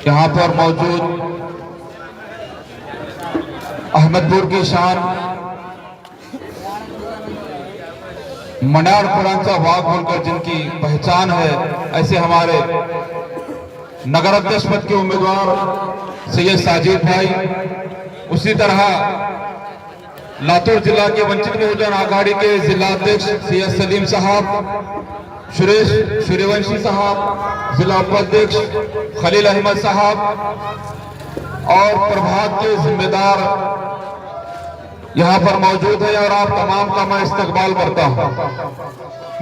यहाँ पर मौजूद अहमदपुर की शान मनार कुरानचा वाघ बोलकर जिनकी पहचान है, ऐसे हमारे नगर अध्यक्ष पद के उम्मीदवार सैयद साजिद भाई, उसी तरह लातूर जिला के वंचित बहुजन आघाड़ी के जिला अध्यक्ष सैयद सलीम साहब, सुरेश सूर्यवंशी साहब, जिला उपाध्यक्ष खलील अहमद साहब और प्रभात के जिम्मेदार यहाँ पर मौजूद है और आप तमाम का मैं इस्तकबाल करता हूँ।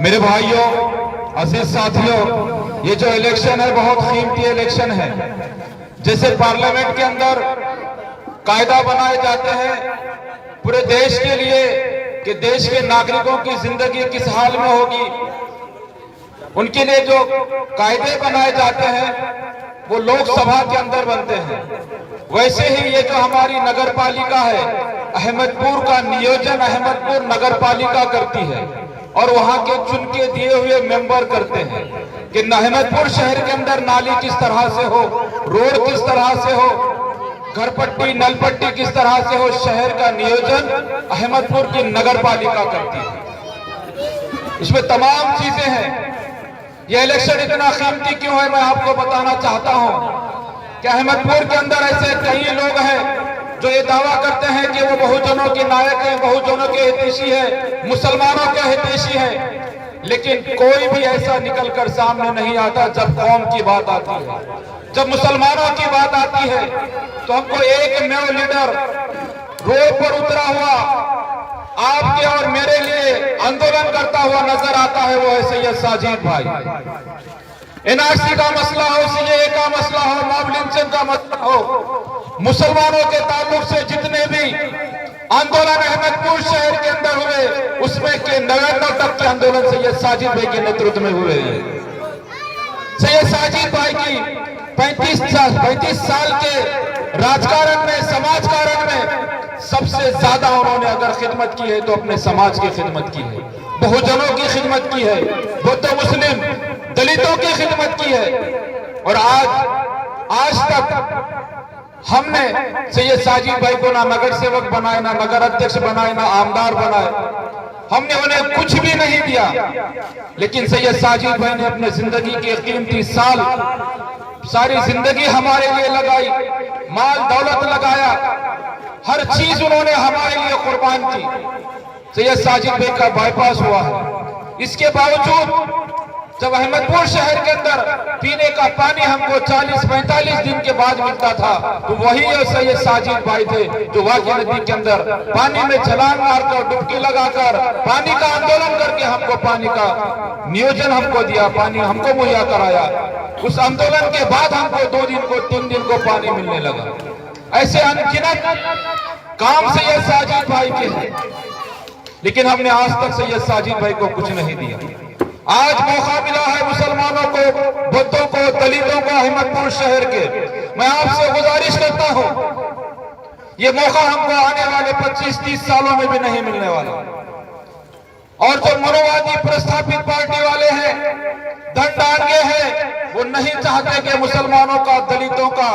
मेरे भाइयों, अजीज साथियों, ये जो इलेक्शन है बहुत कीमती इलेक्शन है। जैसे पार्लियामेंट के अंदर कायदा बनाए जाते हैं पूरे देश के लिए कि देश के नागरिकों की जिंदगी किस हाल में होगी, उनके लिए जो कायदे बनाए जाते हैं वो लोकसभा के अंदर बनते हैं। वैसे ही ये जो हमारी नगर पालिका है, अहमदपुर का नियोजन अहमदपुर नगर पालिका करती है और वहां के चुन के दिए हुए मेंबर करते हैं कि अहमदपुर शहर के अंदर नाली किस तरह से हो, रोड किस तरह से हो, घर पट्टी नल पट्टी किस तरह से हो। शहर का नियोजन अहमदपुर की नगर पालिका करती है। इसमें तमाम चीजें हैं। यह इलेक्शन इतना कीमती क्यों है, मैं आपको बताना चाहता हूं कि अहमदपुर के अंदर ऐसे कई लोग हैं जो ये दावा करते हैं कि वो बहुजनों के नायक हैं, बहुजनों के हितैषी है, मुसलमानों के हितैषी है, लेकिन कोई भी ऐसा निकलकर सामने नहीं आता। जब कौम की बात आती है, जब मुसलमानों की बात आती है, तो हमको एक मेव लीडर रोड पर उतरा हुआ आपके और मेरे लिए आंदोलन करता हुआ नजर आता है, वो है सैयद साजिद भाई। एनआरसी का मसला हो, सीएए का मसला हो, मॉब लिंचिंग का मसला हो, मुसलमानों के ताल्लुक से जितने भी आंदोलन अहमदपुर शहर के अंदर हुए, उसमें के 99% आंदोलन सैयद साजिद भाई के नेतृत्व में हुए हैं। सैयद साजिद भाई की 35 साल के राजकारण में, समाजकारण में सबसे ज्यादा उन्होंने अगर खिदमत की है तो अपने समाज की खिदमत की है, बहुजनों की खिदमत की है, बौद्ध मुस्लिम दलितों की खिदमत की है। और आज तक हमने सैयद साजिद भाई को ना नगर सेवक बनाए, ना नगर अध्यक्ष बनाए, ना आमदार बनाए, हमने उन्हें कुछ भी नहीं दिया। लेकिन सैयद साजिद भाई ने अपने जिंदगी के कीमती साल, सारी जिंदगी हमारे लिए लगाई, माल दौलत लगाया, हर चीज उन्होंने हमारे लिए कुर्बान की। सैयद साजिद भाई का बाईपास हुआ है, इसके बावजूद जब अहमदपुर शहर के अंदर पीने का पानी हमको 40-45 दिन के बाद मिलता था, तो वही सैयद साजिद भाई थे जो वाक़ई नदी के अंदर पानी में छलांग मारकर, डुबकी लगाकर, पानी का आंदोलन करके हमको पानी का नियोजन हमको दिया, पानी हमको मुहैया कराया। उस आंदोलन के बाद हमको 2 दिन को 3 दिन को पानी मिलने लगा। ऐसे अनगिनत काम सैयद साजिद भाई के हैं, लेकिन हमने आज तक सैयद साजिद भाई को कुछ नहीं दिया। आज मौका मिला है मुसलमानों को, बौद्धों को, दलितों को अहमदपुर शहर के। मैं आपसे गुजारिश करता हूं, ये मौका हमको आने वाले 25-30 सालों में भी नहीं मिलने वाला। और जो मनोवादी प्रस्थापित पार्टी वाले हैं, धनडांगे हैं, वो नहीं चाहते कि मुसलमानों का, दलितों का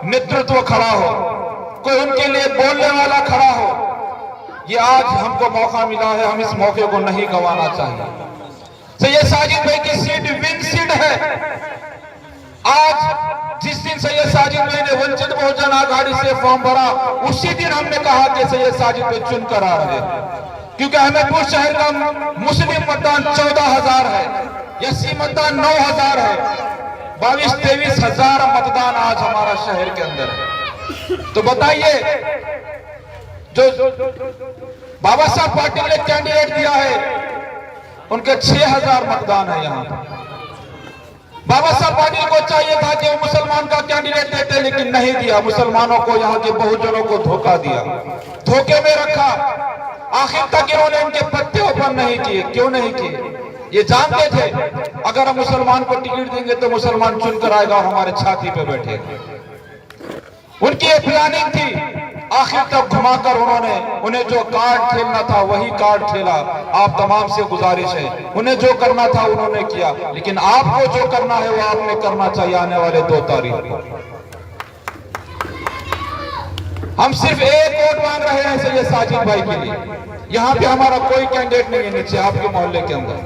नेतृत्व खड़ा हो, कोई उनके लिए बोलने वाला खड़ा हो। ये आज हमको मौका मिला है, हम इस मौके को नहीं गंवाना चाहिए। सैयद साजिद भाई की सीट विन सीट है। आज जिस दिन सैयद साजिद भाई ने वंचित बहुजन आघाड़ी से फॉर्म भरा, उसी दिन हमने कहा कि सैयद साजिद भाई चुनकर आ रहे हैं, क्योंकि अहमदपुर शहर का मुस्लिम मतदान 14,000 है, एससी मतदान 9,000 है, 22-23 हजार मतदान आज हमारा शहर के अंदर है। तो बताइए, जो बाबा साहब पाटिल ने कैंडिडेट दिया है, उनके 6,000 मतदान है यहाँ पर। बाबा साहब पाटिल को चाहिए था कि वो मुसलमान का कैंडिडेट देते, लेकिन नहीं दिया। मुसलमानों को, यहाँ के बहुजनों को धोखा दिया, धोखे में रखा। आखिर तक इन्होंने इनके पत्ते ओपन नहीं किए। क्यों नहीं किए? ये जानते थे अगर हम मुसलमान को टिकट देंगे तो मुसलमान चुनकर आएगा और हमारे छाती पे बैठेगा। उनकी ये प्लानिंग थी। आखिर तक घुमाकर उन्हें जो कार्ड खेलना था वही कार्ड खेला। आप तमाम से गुजारिश है, उन्हें जो करना था उन्होंने किया, लेकिन आपको जो करना है वो आपने करना चाहिए आने वाले 2 तारीख को। हम सिर्फ एक वोट मांग रहे हैं सैयद साजिद भाई के लिए। यहाँ पे हमारा कोई कैंडिडेट नहीं है नीचे आपके मोहल्ले के अंदर।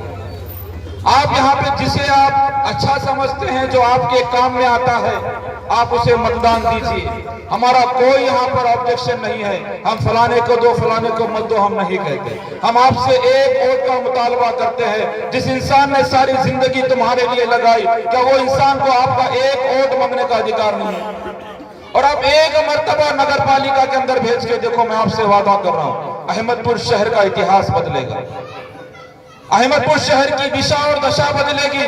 आप यहाँ पे जिसे आप अच्छा समझते हैं, जो आपके काम में आता है, आप उसे मतदान दीजिए। हमारा कोई यहाँ पर ऑब्जेक्शन नहीं है। हम फलाने को दो, फलाने को मत दो, हम नहीं कहते। हम आपसे एक वोट का मुतालबा करते हैं। जिस इंसान ने सारी जिंदगी तुम्हारे लिए लगाई, क्या वो इंसान को आपका एक वोट मांगने का अधिकार नहीं है? और आप एक मर्तबा नगर पालिका के अंदर भेज के देखो, मैं आपसे वादा कर रहा हूं, अहमदपुर शहर का इतिहास बदलेगा। अहमदपुर शहर की दिशा और दशा बदलेगी।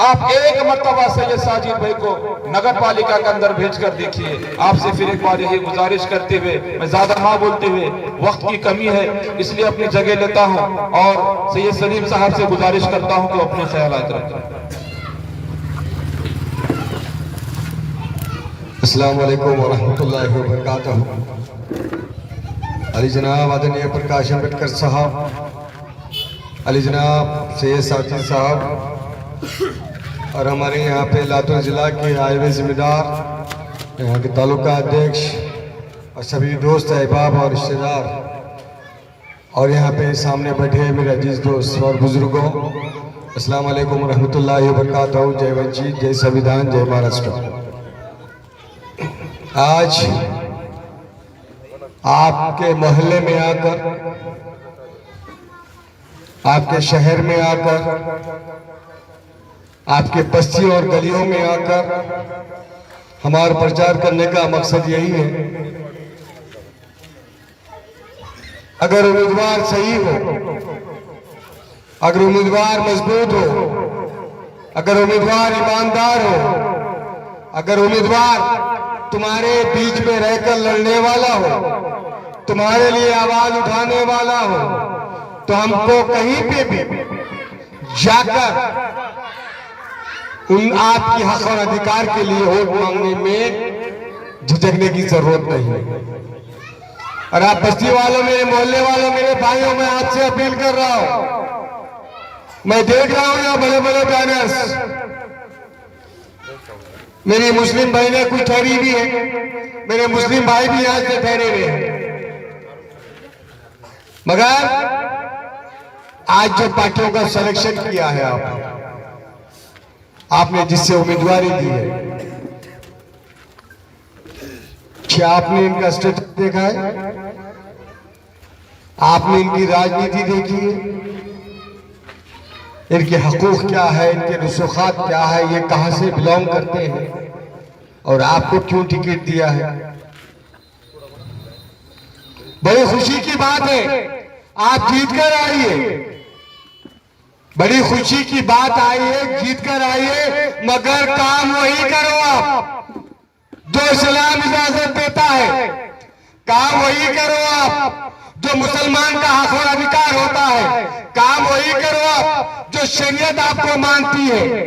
आप एक मर्तबा सैयद साजिद भाई को नगर पालिका के अंदर भेजकर देखिए। आपसे फिर एक बार यही गुजारिश करते हुए, मैं ज्यादा ना बोलते हुए, वक्त की कमी है इसलिए अपनी जगह लेता हूं और सैयद सलीम साहब से गुजारिश करता हूं कि अपने ख्यालात रखें। अस्सलाम वालेकुम वरहमतुल्लाहि वबरकातुहू। अली जनाब आदरणीय प्रकाश अम्बेडकर साहब, अली जनाब सैयद साजिद साहब और हमारे यहाँ पे लातूर ज़िला के आए हुए जिम्मेदार, यहाँ के तालुका अध्यक्ष और सभी दोस्त अहबाब और रिश्तेदार, और यहाँ पे सामने बैठे मेरे अजीज दोस्त और बुजुर्गों, अस्सलाम वालेकुम वरहमतुल्लाहि वबरकातुहू। जय वंचित, जय संविधान, जय महाराष्ट्र। आज आपके मोहल्ले में आकर, आपके शहर में आकर, आपके बस्तियों और गलियों में आकर हमारा प्रचार करने का मकसद यही है। अगर उम्मीदवार सही हो, अगर उम्मीदवार मजबूत हो, अगर उम्मीदवार ईमानदार हो, अगर उम्मीदवार तुम्हारे बीच में रहकर लड़ने वाला हो, तुम्हारे लिए आवाज उठाने वाला हो, तो हमको कहीं पे भी जाकर उन आपकी हक और अधिकार के लिए वोट मांगने में झिझकने की जरूरत नहीं है। और आप बस्ती वालों, मेरे मोहल्ले वालों, मेरे भाइयों, मैं आपसे अपील कर रहा हूं। मैं देख रहा हूं यहाँ बड़े बड़े बैनर्स, मेरी मुस्लिम बहनें कुछ ठहरी भी है, मेरे मुस्लिम भाई भी यहां से ठहरे हुए हैं, मगर आज जो पार्टियों का सिलेक्शन किया है आपने जिससे उम्मीदवारी दी है, क्या आपने इनका स्टेटस देखा है? आपने इनकी राजनीति देखी है? इनके हकूक क्या है, इनके रसूखात क्या है, ये कहां से बिलोंग करते हैं और आपको क्यों टिकट दिया है? बड़ी खुशी की बात है, आप जीत कर आइए, बड़ी खुशी की बात आई है, जीत कर आइए, मगर काम वही करो आप जो इस्लाम इजाजत देता है। काम वही करो आप जो मुसलमान का हक और अधिकार होता है। काम वही करो आप जो शरीयत आपको मानती है।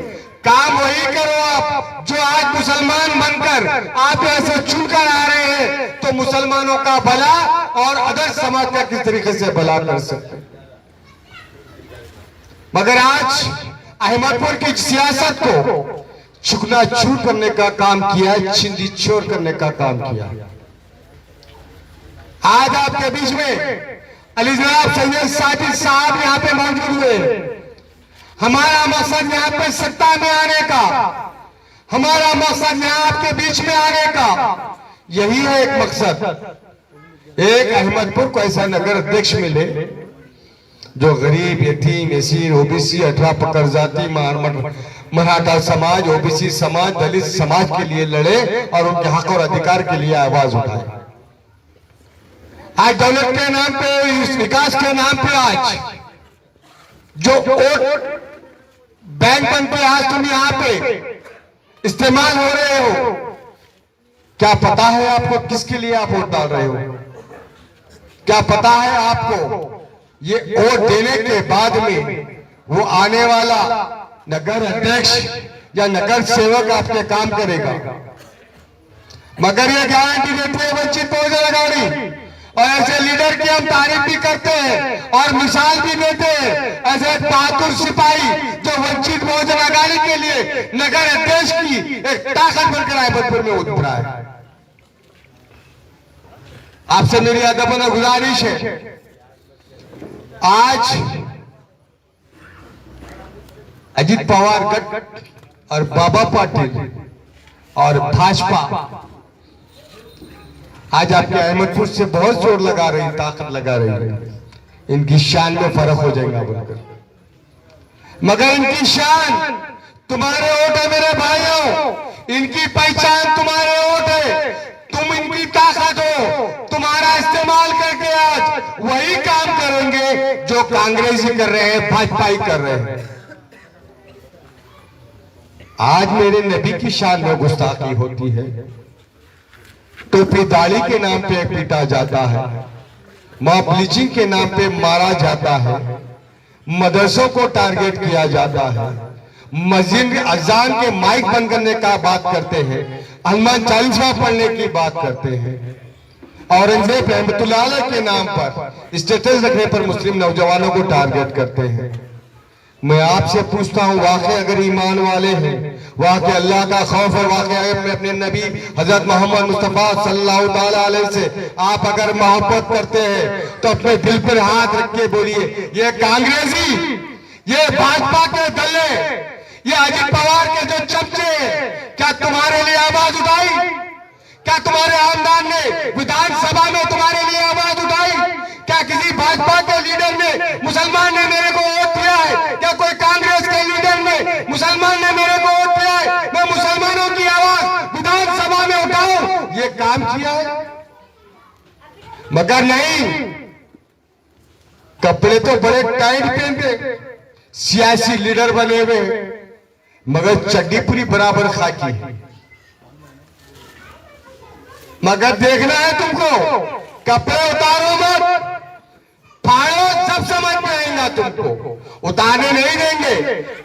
काम वही करो आप जो आज मुसलमान बनकर आप ऐसे चुनकर आ रहे हैं, तो मुसलमानों का भला और अदर समाज का किस तरीके से भला कर सकते हैं। मगर आज अहमदपुर की सियासत को चूर करने का काम किया है, छिंदी चोर करने का काम किया। आज आपके बीच में अली जनाब सैयद साजिद साहब यहाँ पे मौजूद हुए। हमारा मकसद यहाँ पे सत्ता में आने का, हमारा मकसद यहाँ आपके बीच में आने का यही है एक मकसद। एक अहमदपुर को ऐसा नगर अध्यक्ष मिले जो गरीब, यतीम, यसीर, ओबीसी, 18 पकड़ जाति, मराठा समाज, ओबीसी समाज, दलित समाज के लिए लड़े और उनके हक और अधिकार के लिए आवाज उठाए। आज दौलत के नाम पे, विकास के नाम पे आज जो वोट बैंक बनते आज तुम यहाँ पे इस्तेमाल हो रहे हो, क्या पता है आपको किसके लिए आप वोट डाल रहे हो? क्या पता है आपको ये वोट देने के बाद में वो आने वाला नगर अध्यक्ष या नगर सेवक आपके काम करेगा? मगर ये गारंटी देते हैं वंचित बहुजन अघाड़ी, और ऐसे लीडर की हम तारीफ भी करते हैं और मिसाल भी देते हैं। ऐसे बहादुर सिपाही जो वंचित बहुजन अघाड़ी के लिए नगर अध्यक्ष की एक ताकत बनकर अहमदपुर में उतरा है। आपसे मेरी अदबन गुजारिश है, आज अजीत पवार गट और बाबा पाटिल और भाजपा आज आपके अहमदपुर से बहुत जोर लगा रही, ताकत लगा रही है, इनकी शान में फर्क हो जाएगा बोलकर, मगर इनकी शान तुम्हारे वोट है मेरे भाइयों, इनकी पहचान तुम्हारे वोट है, तुम इनकी ताकत हो, तुम्हारा इस्तेमाल करके आज वही काम करेंगे जो कांग्रेसी कर रहे हैं, भाजपा ही कर रहे हैं। आज मेरे नबी की शान में गुस्ताखी होती है, टोपी दाढ़ी के नाम पे पीटा जाता है, मां ब्लीचिंग के नाम पे मारा जाता है, मदरसों को टारगेट किया जाता है, मस्जिद अजान के माइक बंद करने का बात करते हैं, हनुमान चालीसा पढ़ने की बात करते हैं, औरंगजेब रहमतुल्लाह अलैह के नाम पर स्टेटस रखने पर मुस्लिम नौजवानों को टारगेट करते हैं। मैं आपसे पूछता हूं, वाकई अगर ईमान वाले हैं, वाकई अल्लाह का खौफ और वाकई अगर अपने नबी हजरत मोहम्मद मुस्तफा सल्लल्लाहु ताला अलैहि से आप अगर मोहब्बत करते हैं तो अपने दिल पर हाथ रख के बोलिए, ये कांग्रेसी, ये भाजपा के दले, ये अजीत पवार के जो चमचे, क्या तुम्हारे लिए आवाज उठाई? क्या तुम्हारे आमदान ने विधानसभा में तुम्हारे लिए आवाज उठाई? क्या किसी भाजपा के लीडर ने, मुसलमान ने मेरे को वोट दिया है? क्या कोई कांग्रेस के लीडर ने, मुसलमान ने मेरे को वोट दिया है, मैं मुसलमानों की आवाज विधानसभा में उठाऊं, ये काम किया है? मगर नहीं, कपड़े तो बड़े टाइट पहनते, सियासी लीडर बने हुए, मगर चड्डी पूरी बराबर खाकी है। मगर देखना है तुमको, कपड़े उतारो मत, फाड़ो, सब समझ में आएगा तुमको, उतारने नहीं देंगे,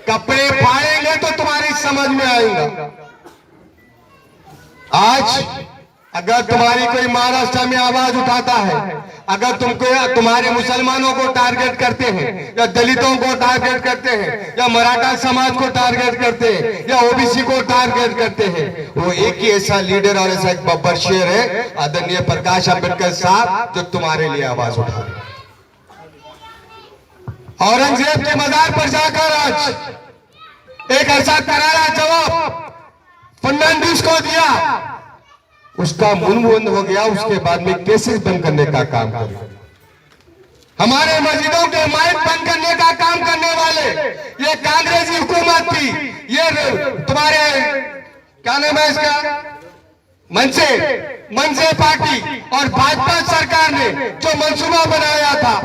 कपड़े फाड़ेंगे तो तुम्हारी समझ में आएगा। आज अगर तुम्हारी कोई महाराष्ट्र में आवाज उठाता है, अगर तुम्हारे मुसलमानों को टारगेट करते हैं या दलितों को टारगेट करते हैं या मराठा समाज को टारगेट करते हैं या ओबीसी को टारगेट करते हैं, वो एक ही ऐसा लीडर और ऐसा एक बब्बर शेर है, आदरणीय प्रकाश अंबेडकर साहब, जो तुम्हारे लिए आवाज उठा रहे। औरंगजेब के मजार पर जाकर आज एक ऐसा करारा जवाब फर्नांडिस को दिया, उसका मुंह बंद हो गया, उसके बाद में केसेस बंद करने का काम करे, हमारे मस्जिदों के माइक बंद करने का काम करने वाले ये कांग्रेसी हुकूमत थी, ये तुम्हारे क्या नाम है इसका, मनसे पार्टी और भाजपा सरकार ने जो मंसूबा बनाया था,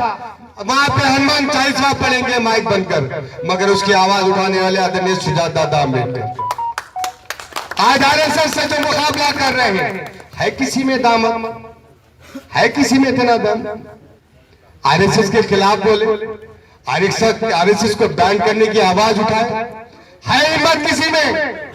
वहां पे हनुमान चालीसा पढ़ेंगे माइक बनकर, मगर उसकी आवाज उठाने वाले आदरणीय सुजाता दादा अम्बेडकर आज आरएसएस से जो मुकाबला कर रहे हैं, है किसी में दाम, है किसी में इतना दम? आरएसएस के खिलाफ बोले, आरएसएस को बैन करने की आवाज उठाए, है हिम्मत किसी में?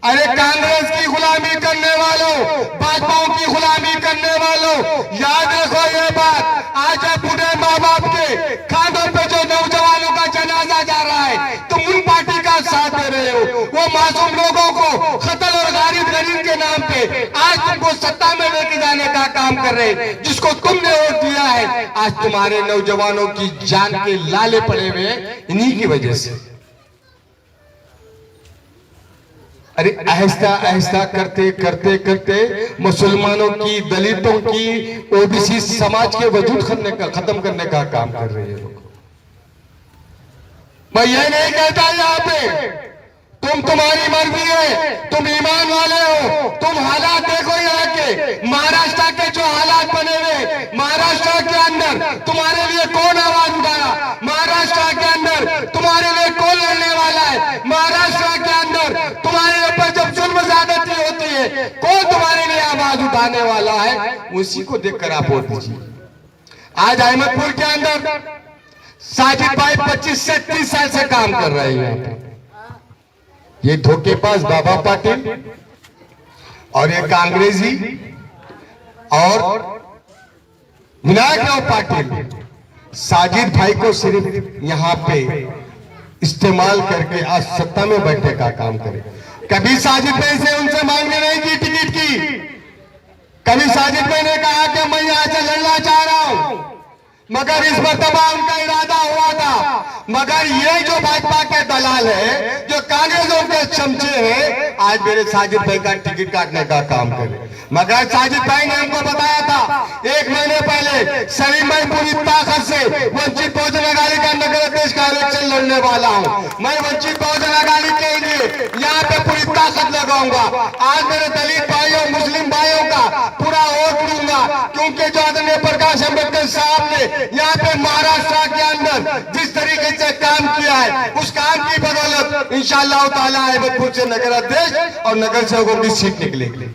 अरे कांग्रेस की गुलामी करने वालों, भाजपा की गुलामी करने वालों, याद रखो ये बात, आज आप बूढ़े माँ बाप के खानों पे जो नौजवानों का जनाजा जा रहा है, तुम उन पार्टी का साथ दे रहे हो, वो मासूम लोगों को कत्ल और गरीब के नाम पे आज तुमको सत्ता में लेके जाने का काम कर रहे हैं, जिसको तुमने वोट दिया है, आज तुम्हारे नौजवानों की जान के लाले पड़े हुए इन्हीं की वजह से। अरे आहिस्ता आहिस्ता करते करते करते मुसलमानों की, दलितों की, ओबीसी समाज के वजूद खत्म करने का काम कर रहे हैं लोग। मैं ये नहीं कहता यहाँ पे तुम्हारी मर्जी है, तुम ईमान वाले हो, तुम हालात देखो यहाँ के, महाराष्ट्र के जो हालात बने हुए, महाराष्ट्र के अंदर तुम्हारे लिए कौन आवाज उठाया, महाराष्ट्र के अंदर तुम्हारे लिए कौन लड़ने वाला है, महाराष्ट्र के अंदर तुम्हारे ऊपर जब जुल्म ज्यादती होती है, कौन तुम्हारे लिए आवाज उठाने वाला है, उसी को देखकर आप वोट दीजिए। आज अहमदपुर के अंदर साजिद भाई 25 से 30 साल से काम कर रहे हैं, ये धोखेबाज बाबा पाटिल और ये कांग्रेसी और विनायक राव पाटिल साजिद भाई को सिर्फ यहाँ पे इस्तेमाल करके आज सत्ता में बैठने का काम करे। कभी साजिद भाई से उनसे मांगने नहीं की टिकट की, कभी साजिद भाई ने कहा कि मैं यहाँ से लड़ना चाह रहा हूं, मगर इस मरतबा उनका इरादा हुआ था। मगर ये जो भाजपा के दलाल है, जो कांग्रेसों के चमचे हैं, आज मेरे साजिद भाई का टिकट काटने का काम करे। मगर साजिद भाई ने हमको बताया था 1 महीने पहले, सलीम भाई पूरी ताकत से वंचित बहुजन अघाड़ी का नगर अध्यक्ष का इलेक्शन लड़ने वाला हूं। मैं वंचित बहुजन अघाड़ी के लिए यहाँ पे पूरी ताकत लगाऊंगा। आज मेरे दलित भाइयों, मुस्लिम भाइयों का पूरा वोट लूंगा, क्योंकि जो आदरणीय प्रकाश अम्बेडकर साहब ने यहाँ पे महाराष्ट्र के अंदर जिस तरीके से काम किया है, उस काम की बदौलत इंशाअल्लाह ताला अहमदपुर से नगर अध्यक्ष और नगर सेवकों की सीट निकलेगी।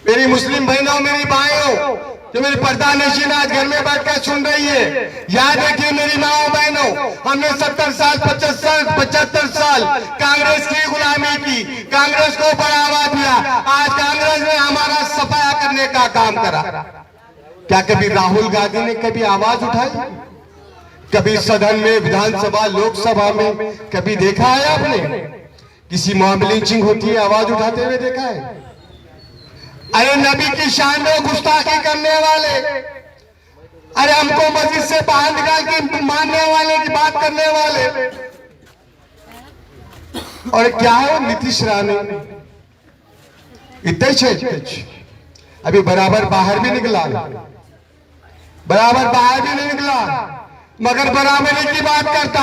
मेरी मुस्लिम बहनों, मेरी भाइयों, जो मेरी पर्दा नशीन आज घर में बैठकर सुन रही है, याद रखिए मेरी माओ बहनों, हमने 70 साल 75 साल कांग्रेस की गुलामी की, कांग्रेस को बढ़ावा दिया। आज कांग्रेस ने हमारा सफाया करने का काम करा। क्या कभी राहुल गांधी ने कभी आवाज उठाई? कभी सदन में, विधानसभा, लोकसभा में कभी देखा है आपने? किसी मॉब लिंचिंग होती है, आवाज उठाते हुए देखा है? अरे नबी की शान में गुस्ताखी करने वाले, अरे हमको मस्जिद से बाहर निकाल के मारने वाले की बात करने वाले, और क्या है नीतीश राणे इतने अभी बराबर बाहर भी निकला, बराबर बाहर भी नहीं निकला, मगर बराबरी की बात करता।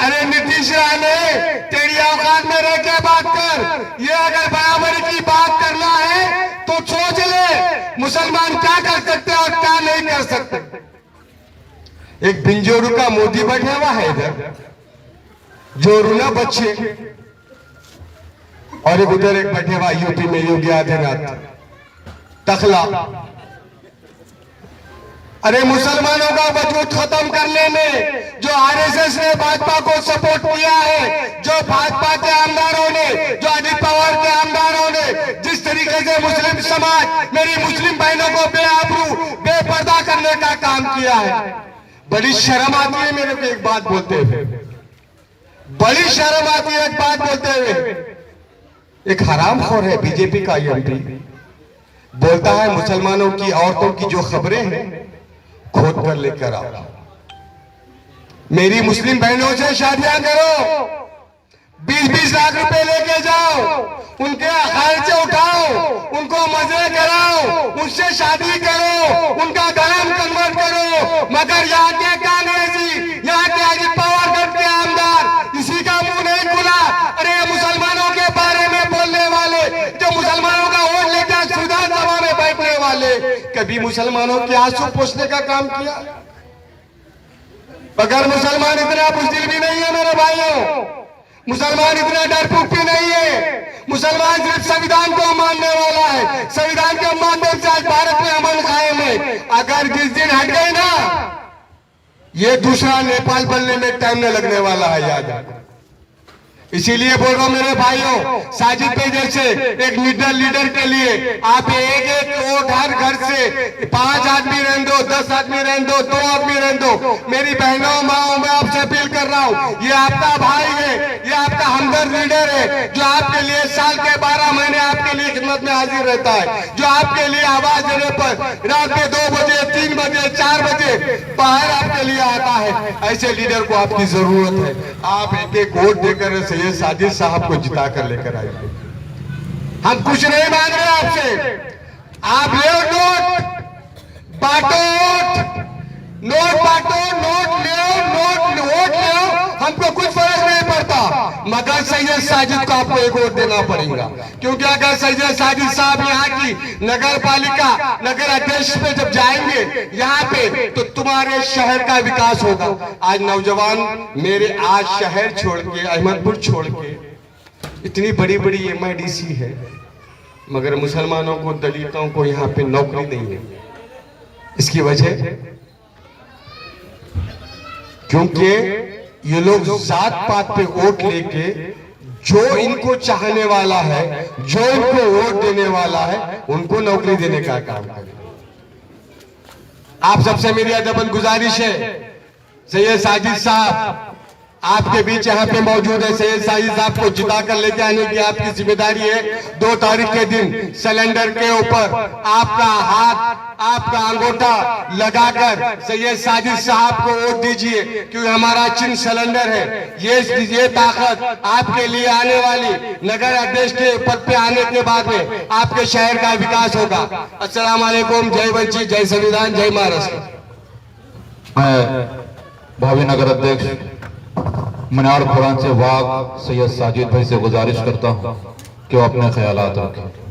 अरे नीतीश राणे, तेरी औकात में रह के बात कर। ये अगर बराबरी की बात करना है तो सोच ले मुसलमान क्या कर सकते हैं और क्या नहीं कर सकते। एक बिंजोरू का मोदी बैठा हुआ है इधर, जोरूना बच्चे, और एक उधर एक बैठे हुआ यूपी में योगी आदित्यनाथ टखला। अरे मुसलमानों का वजूद खत्म करने में जो आरएसएस ने भाजपा को सपोर्ट किया है, जो भाजपा के आमदारों ने, जो अजित पवार के आमदारों ने जिस तरीके से मुस्लिम समाज, मेरी मुस्लिम बहनों को बेआबरू, बेपर्दा करने का काम किया है, बड़ी शर्म आती है मेरे को एक बात बोलते हुए, बड़ी शर्म आती है एक बात बोलते हुए। एक हरामखोर है बीजेपी का एमपी, बोलता है मुसलमानों की औरतों की जो खबरें हैं खोद कर लेकर आओ, मेरी मुस्लिम बहनों से शादियां करो, 20-20 लाख रुपए लेके जाओ, उनके खर्चे उठाओ, उनको मजे कराओ, उनसे शादी करो, उनका धर्म कन्वर्ट करो। मगर यहाँ के कांग्रेसी, यहाँ के अजित पवार के आमदार इसी का मुंह नहीं खुला। अरे मुसलमानों के बारे में बोलने वाले, जो मुसलमानों का वोट लेकर संविधान सभा में बैठने वाले, कभी मुसलमानों के आंसू पोंछने का काम किया? मगर मुसलमान इतना बुज़दिल भी नहीं है मेरे भाइयों, मुसलमान इतना डरपोक भी नहीं है। मुसलमान सिर्फ संविधान को मानने वाला है, संविधान के माध्यम से आज भारत में अमन कायम है। अगर जिस दिन हट गए ना, ये दूसरा नेपाल बनने में टाइम न लगने वाला है, याद रखो। इसीलिए बोल रहा हूं मेरे भाइयों, साजिद भाई जैसे एक लीडर के लिए आप एक वोट हर घर से 5 आदमी रहने दो, 10 आदमी रहने दो, 2 आदमी रहने दो। मेरी बहनों, माओ, मैं आपसे अपील कर रहा हूं, ये आपका भाई है, ये आपका हमदर्द लीडर है, जो आपके लिए साल के 12 महीने आपके लिए खिदमत में हाजिर रहता है, जो आपके लिए आवाज देने पर रात के 2 बजे, 3 बजे, 4 बजे बाहर आपके लिए आता है। ऐसे लीडर को आपकी जरूरत है। आप एक वोट देकर साजिद साहब को जिता कर लेकर आए। हम कुछ नहीं मांग रहे आपसे, आप ले नोट बांटो, नोट बांटो, नोट ले, नोट वोट ले, हमको कुछ फर्क नहीं पड़ता, मगर सैयद साजिद को आपको एक वोट देना पड़ेगा। क्योंकि अगर सैयद साजिद साहब यहाँ की नगर पालिका, नगर अध्यक्ष पे जब जाएंगे यहाँ पे, तो तुम्हारे शहर का विकास होगा। आज नौजवान मेरे आज शहर छोड़ के, अहमदपुर छोड़ के, इतनी बड़ी बड़ी MIDC है, मगर मुसलमानों को, दलितों को यहाँ पे नौकरी नहीं है। इसकी वजह क्योंकि ये लोग जात पात पे वोट लेके, जो इनको चाहने वाला है, जो इनको वोट देने वाला है, उनको नौकरी देने का काम करें। आप सबसे मेरी अदबन गुजारिश है, सैयद साजिद साहब, आपके बीच यहाँ पे मौजूद है। सैयद साजिद साहब को जिता कर लेके आने की आपकी जिम्मेदारी है। 2 तारीख के दिन सिलेंडर के ऊपर आपका हाथ, आपका अंगूठा लगाकर सैयद साजिद साहब को वोट दीजिए, क्योंकि हमारा चिन्ह सिलेंडर है। ये ताकत आपके लिए आने वाली नगर अध्यक्ष के पद पे आने के बाद में आपके शहर का विकास होगा। अस्सलाम वालेकुम, जय वंचित, जय संविधान, जय महाराष्ट्र। मैं भावी नगर अध्यक्ष मनार खुरान से वाग सैयद साजिद भाई से गुजारिश करता हूं कि वो अपने ख्यालात रखें।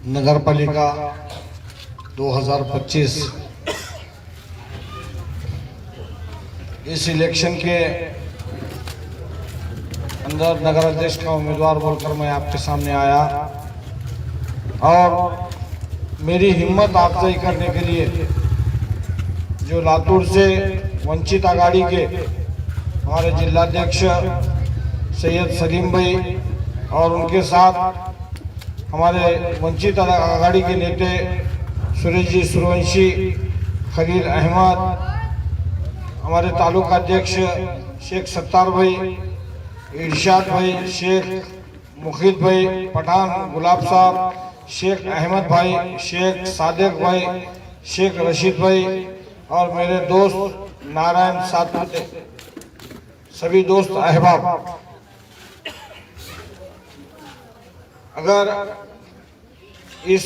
नगर पालिका 2025 इस इलेक्शन के अंदर नगर अध्यक्ष का उम्मीदवार बोलकर मैं आपके सामने आया और मेरी हिम्मत अफजाई करने के लिए जो लातूर से वंचित आघाड़ी के हमारे जिलाध्यक्ष सैयद सलीम भाई और उनके साथ हमारे वंचित आघाड़ी के नेता सुरेश जी सूर्यवंशी, खलील अहमद, हमारे तालुका अध्यक्ष शेख सत्तार भाई, इरशाद भाई, शेख मुखीद भाई, पठान गुलाब साहब, शेख अहमद भाई, शेख सादिक भाई, शेख रशीद भाई और मेरे दोस्त नारायण सातपुते, सभी दोस्त अहबाब। अगर इस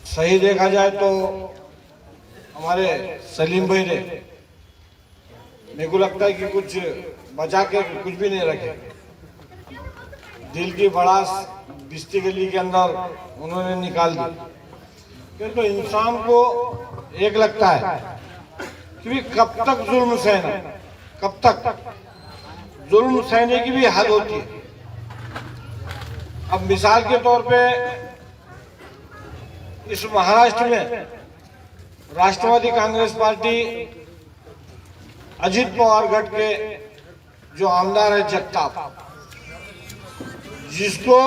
सही देखा जाए तो हमारे सलीम भाई ने, मेरे को लगता है कि कुछ बचा के कुछ भी नहीं रखे। दिल की भड़ास बिस्ती गली के अंदर उन्होंने निकाल दी। क्योंकि तो इंसान को एक लगता है कि कब तक जुल्म सहना, कब तक जुल्म सहने की भी हद होती है। अब मिसाल के तौर पे इस महाराष्ट्र में राष्ट्रवादी कांग्रेस पार्टी अजित पवार गढ़ के जो आमदार है जगताप, जिसको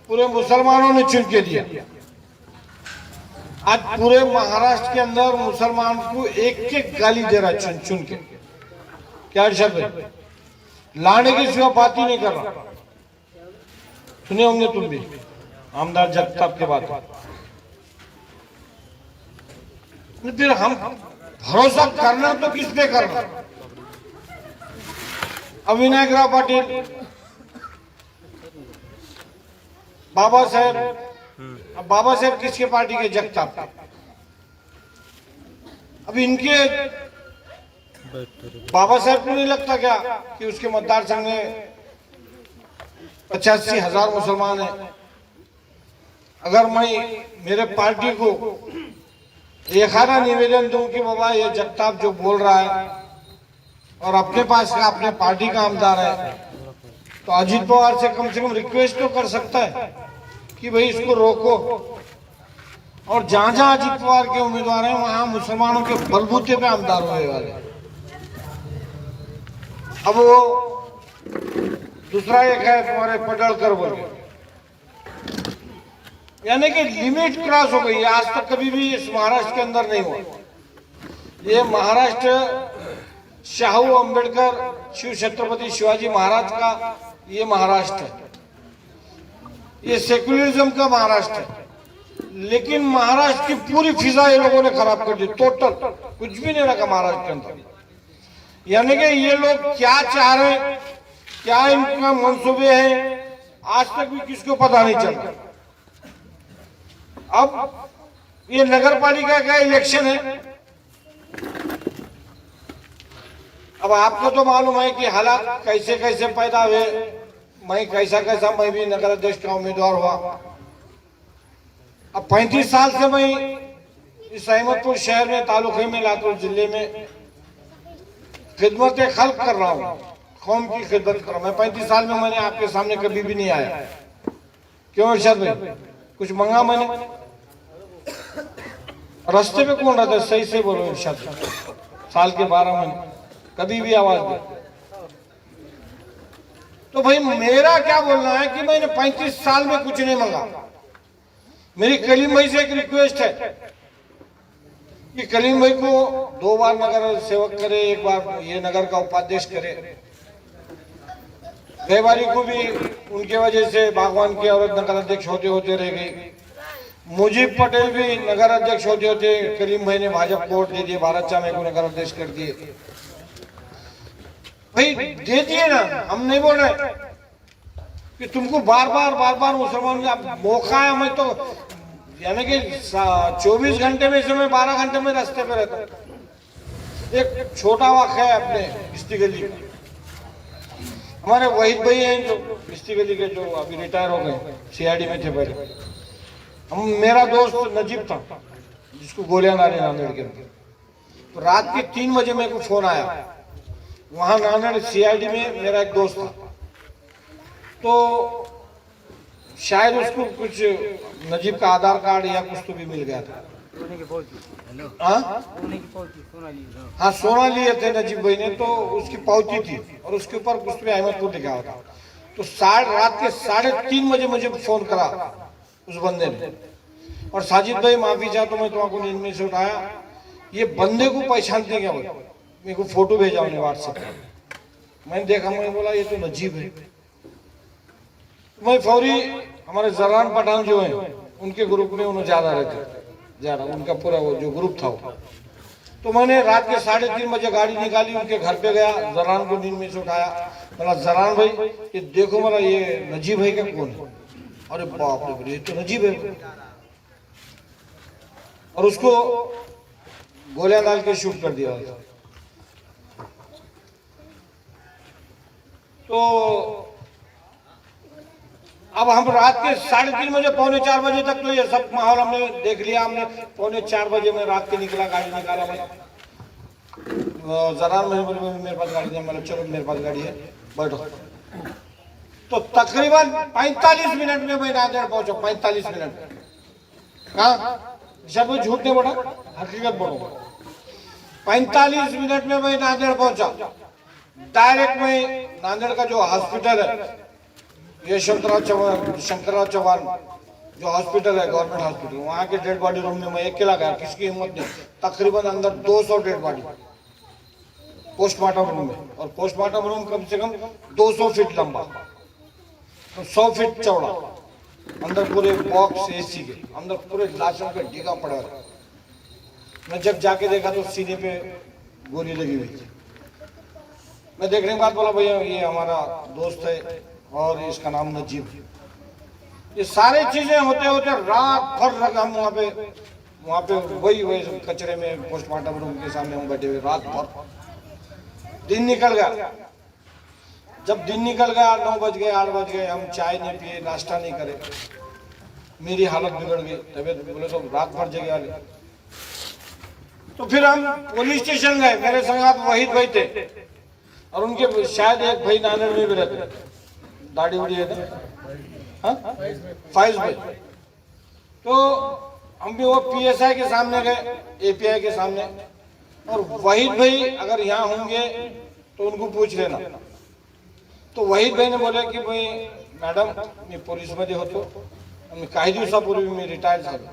पूरे मुसलमानों ने चुन के दिया। आज पूरे महाराष्ट्र के अंदर मुसलमान को एक एक गाली दे रहा चुन चुन के। क्या शब्द है, लाने की सिवा बात ही नहीं कर रहा। सुने होंगे तुम भी आमदार जगताप के बात। फिर हम भरोसा करना तो किस पे करना? अब विनायक राव पाटिल, बाबा साहेब, अब बाबा साहेब किसके पार्टी के? जगताप। अब इनके बाबा साहेब को नहीं लगता क्या कि उसके मतदार संघ में 85,000 मुसलमान हैं? अगर मैं मेरे पार्टी को एक आधा निवेदन दूं कि बाबा ये जगताप जो बोल रहा है और अपने पास का अपने पार्टी का आमदार है, तो अजित पवार से कम रिक्वेस्ट तो कर सकता है कि भाई इसको रोको। और जहां जहां अजित पवार के उम्मीदवार हैं वहां मुसलमानों के बलबूते पे आमदार होने वाले। अब वो दूसरा एक है तुम्हारे पडळकर बोल, यानी कि लिमिट क्रॉस हो गई। आज तक कभी भी इस महाराष्ट्र के अंदर नहीं हुआ। ये महाराष्ट्र शाहू अंबेडकर शिव छत्रपति शिवाजी महाराज का ये महाराष्ट्र है, ये सेक्युलरिज्म का महाराष्ट्र है। लेकिन महाराष्ट्र की पूरी फिजा ये लोगों ने खराब कर दी, टोटल कुछ भी नहीं रखा महाराष्ट्र के अंदर। यानी कि ये लोग क्या चाह रहे हैं, क्या इनका मंसूबे हैं, आज तक भी किसको पता नहीं चलता। अब ये नगर पालिका का इलेक्शन है। अब आपको तो मालूम है कि हालात कैसे कैसे पैदा हुए। मैं मैं भी नगर अध्यक्ष का उम्मीदवार हुआ। अब 35 साल से मैं इस अहमदपुर शहर में, तालुके में, लातूर जिले में खिदमत खल्क कर रहा हूँ, कौम की खिदमत कर रहा हूँ। मैं 35 साल में मैंने आपके सामने कभी भी नहीं आया। क्यों इरशाद भाई, कुछ मंगा मैंने? रास्ते पे कौन रहता है? सही से बोलो इरशाद साहब। साल के 12 महीने कभी भी आवाज दे। तो भाई मेरा क्या बोलना है कि मैंने 35 साल में कुछ नहीं मांगा। मेरी कलीम भाई से एक रिक्वेस्ट है कि कलीम भाई को 2 बार नगर सेवक करे, 1 बार ये नगर का उपाध्यक्ष करे। गैवारी को भी उनके वजह से बागवान की औरत नगर अध्यक्ष होते होते रह गई। मुजीब पटेल भी नगर अध्यक्ष होते होते करीम भाई ने भाजपा को वोट दे दिए, भारत चामे को नगर अध्यक्ष कर दिए। भाई दे दिए ना, हम नहीं बोल रहे कि तुमको बार बार मुसलमान का मौका है। मैं तो यानी कि 24 घंटे में से मैं 12 घंटे में रास्ते पे रहता हूँ। एक छोटा वाक़या है अपने बिस्ती गली में। हमारे वहीद भाई हैं जो बिस्ती गली के, जो अभी रिटायर हो गए, सीआईडी में थे पहले। हम मेरा दोस्त नजीब था जिसको गोलियां मारे नांदेड़ के अंदर। तो रात के 3 बजे मेरे को फोन आया, वहां नांदेड़ सीआईडी में मेरा एक दोस्त था। तो शायद उसको कुछ नजीब का आधार कार्ड या कुछ तो भी मिल गया था। हाँ सोना लिए थे नजीब भाई ने, तो उसकी पावती थी और उसके ऊपर कुछ भी अहमदपुर लिखा हुआ था। तो रात के 3:30 बजे मुझे फोन करा उस बंदे ने, और साजिद भाई माफी चाहता हूं मैं तुमको नींद में से उठाया, ये बंदे को पहचानते क्या? बोला मेरे को फोटो भेजा उन्हें व्हाट्सएप पर। मैंने देखा, मैंने बोला ये तो नजीब है। मैं फौरी हमारे जरान पठान जो है उनके ग्रुप में उन्होंने ज्यादा उनका पूरा वो जो ग्रुप था वो। तो मैंने रात के 3:30 बजे गाड़ी निकाली, उनके घर पे गया, जरान को नींद में से उठाया। बोला जरान भाई ये देखो, मेरा ये नजीब भाई का कौन है? अरे बाप रे ये तो नजीब है। और उसको गोलियां डाल के शूट कर दिया। तो अब हम रात के 3:30 बजे 3:45 बजे तक तो ये सब माहौल हमने देख लिया। हमने 3:45 बजे में रात के निकला, गाड़ी निकाला। मैं जरा मेरे पास गाड़ी नहीं, मतलब चलो मेरे पास गाड़ी है बैठो। तो तकरीबन 45 मिनट में मैं नांदेड़ पहुंचा। 45 मिनट हाँ जब मैं झूठ नहीं बोला, हकीकत बोलूंगा। 45 मिनट में मैं नांदेड़ पहुंचा। डायरेक्ट मैं नांदेड़ का जो हॉस्पिटल है, ये शंकरराव चौहान जो हॉस्पिटल है, गवर्नमेंट हॉस्पिटल, वहां के डेड बॉडी रूम में मैं अकेला गया, किसकी हिम्मत नहीं। तकरीबन अंदर 200 डेड बॉडी पोस्टमार्टम रूम में, और पोस्टमार्टम रूम कम से कम 200 फीट लंबा, तो 100 फीट चौड़ा। अंदर पूरे बॉक्स एसी के अंदर पूरे लाशों के ढीका पड़ा है। मैं जब जाके देखा तो सीने पे गोली लगी हुई थी। मैं देखने के बाद बोला भैया ये हमारा दोस्त है और इसका नाम नजीब। ये सारे चीजें होते होते रात भर लगा हम वहाँ पे वही कचरे में पोस्टमार्टम रूम के सामने हम बैठे हुए रात भर। दिन निकल गया। जब दिन निकल गया 9 बज गए 8 बज गए, हम चाय नहीं पिए, नाश्ता नहीं करे, मेरी हालत बिगड़ गई, तबीयत बोले तो रात भर जगे वाले। तो फिर हम पुलिस स्टेशन गए। मेरे संग वहीद भाई थे और उनके शायद एक भाई नांदेड़ में भी रहते, दाढ़ी उड़ी है ना, फाइज भाई। तो हम भी वो पीएसआई के सामने गए, एपीआई के सामने, और वहीद भाई अगर यहाँ होंगे तो उनको पूछ लेना। तो वहीद भाई ने बोले की भाई मॅडम मी पोलीसमध्ये होतो, मी काही दिवसापूर्वी मी रिटायर झालो,